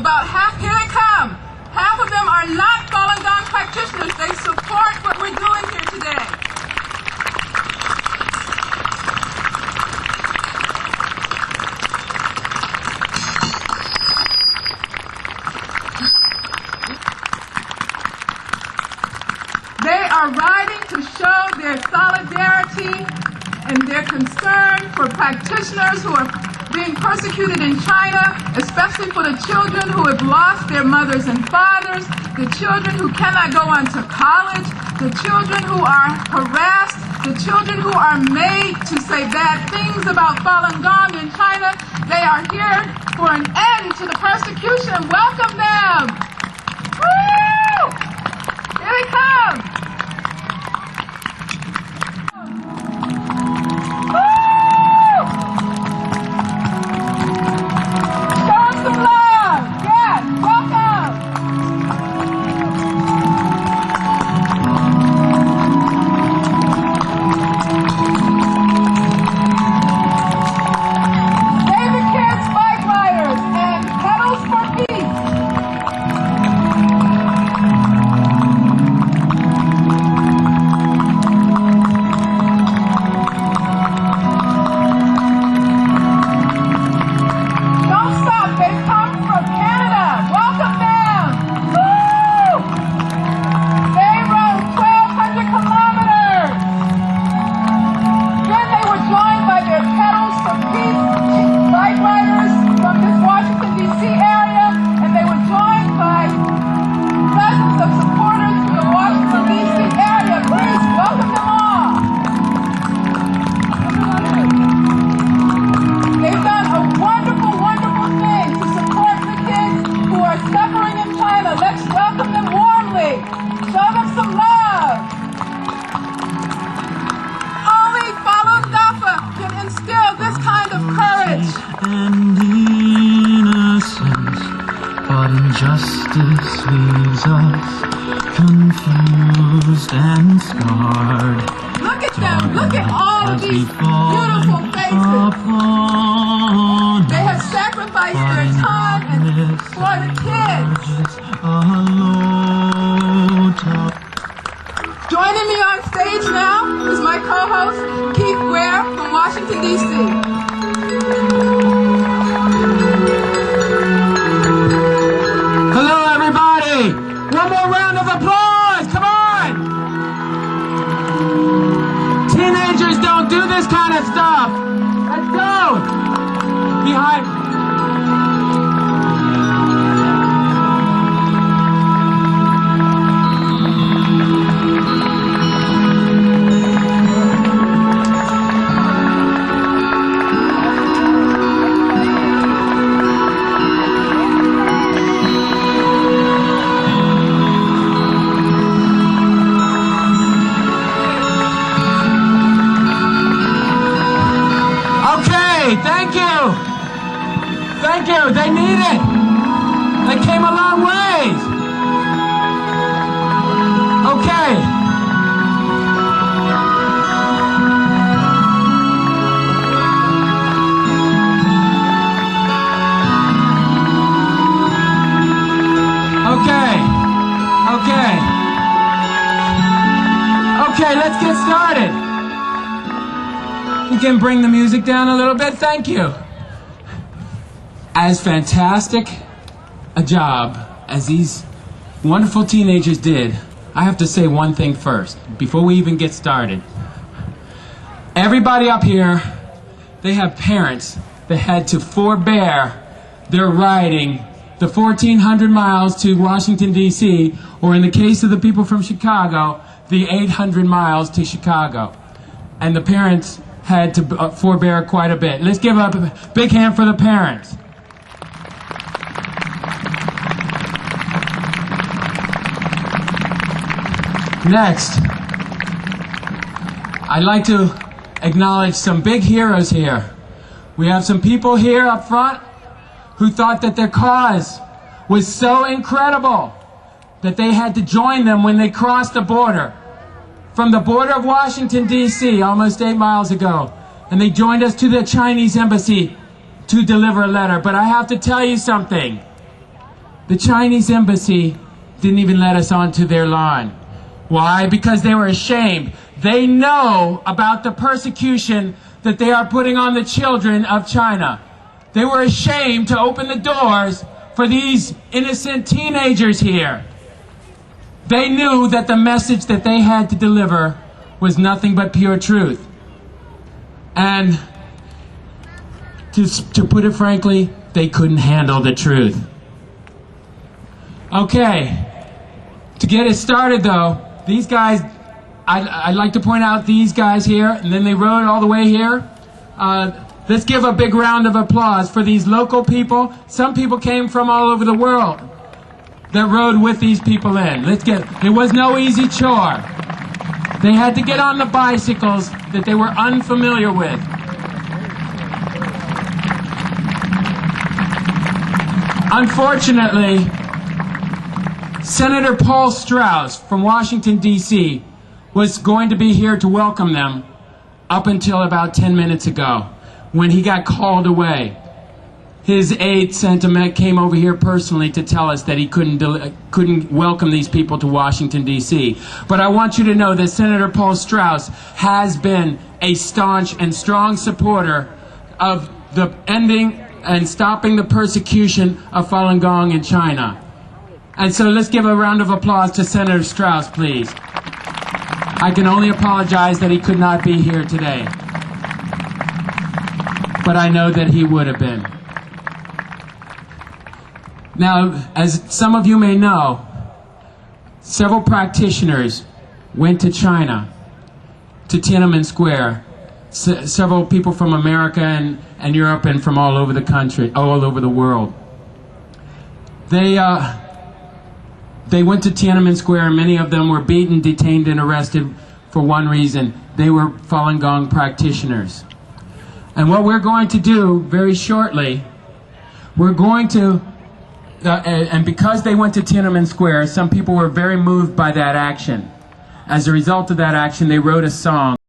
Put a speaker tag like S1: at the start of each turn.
S1: about half, here they come. Half of them are not Falun Dafa practitioners. They support what we're doing here today. They are riding to show their solidarity and their concern for practitioners who are being persecuted in China, especially for the children who have lost their mothers and fathers, the children who cannot go on to college, the children who are harassed, the children who are made to say bad things about Falun Gong in China. They are here for an end to the persecution. Welcome them! Woo! Here they come!
S2: And innocence, but injustice leaves us confused and scarred.
S1: Look at them! Look at all of these beautiful faces! They have sacrificed their time and for the kids. Joining me on stage now is my co-host, Keith Ware from Washington, D.C.
S2: Hello, everybody! One more round of applause! Come on! Teenagers don't do this kind of stuff! Let's go! Behind... Thank you! Thank you! They need it! They came a long ways! Okay. Okay, let's get started. You can bring the music down a little bit. Thank you. As fantastic a job as these wonderful teenagers did, I have to say one thing first, before we even get started. Everybody up here, they have parents that had to forbear their riding the 1,400 miles to Washington, D.C., or in the case of the people from Chicago, the 800 miles to Chicago. And the parents had to forbear quite a bit. Let's give up a big hand for the parents. Next, I'd like to acknowledge some big heroes here. We have some people here up front who thought that their cause was so incredible that they had to join them when they crossed the border. From the border of Washington, D.C., almost 8 miles ago. And they joined us to the Chinese embassy to deliver a letter. But I have to tell you something. The Chinese embassy didn't even let us onto their lawn. Why? Because they were ashamed. They know about the persecution that they are putting on the children of China. They were ashamed to open the doors for these innocent teenagers here. They knew that the message that they had to deliver was nothing but pure truth. And to put it frankly, they couldn't handle the truth. Okay, to get it started though, these guys, I'd like to point out these guys here, and then they rode all the way here. Let's give a big round of applause for these local people. Some people came from all over the world that rode with these people in. It was no easy chore. They had to get on the bicycles that they were unfamiliar with. Unfortunately, Senator Paul Strauss from Washington, D.C. was going to be here to welcome them up until about 10 minutes ago when he got called away. His aide came over here personally to tell us that he couldn't welcome these people to Washington, D.C. But I want you to know that Senator Paul Strauss has been a staunch and strong supporter of the ending and stopping the persecution of Falun Gong in China. And so let's give a round of applause to Senator Strauss, please. I can only apologize that he could not be here today. But I know that he would have been. Now, as some of you may know, several practitioners went to China, to Tiananmen Square. Several people from America and Europe and from all over the country, all over the world. They went to Tiananmen Square, and many of them were beaten, detained, and arrested for one reason. They were Falun Gong practitioners. And what we're going to do very shortly, we're going to, and because they went to Tiananmen Square, some people were very moved by that action. As a result of that action, they wrote a song.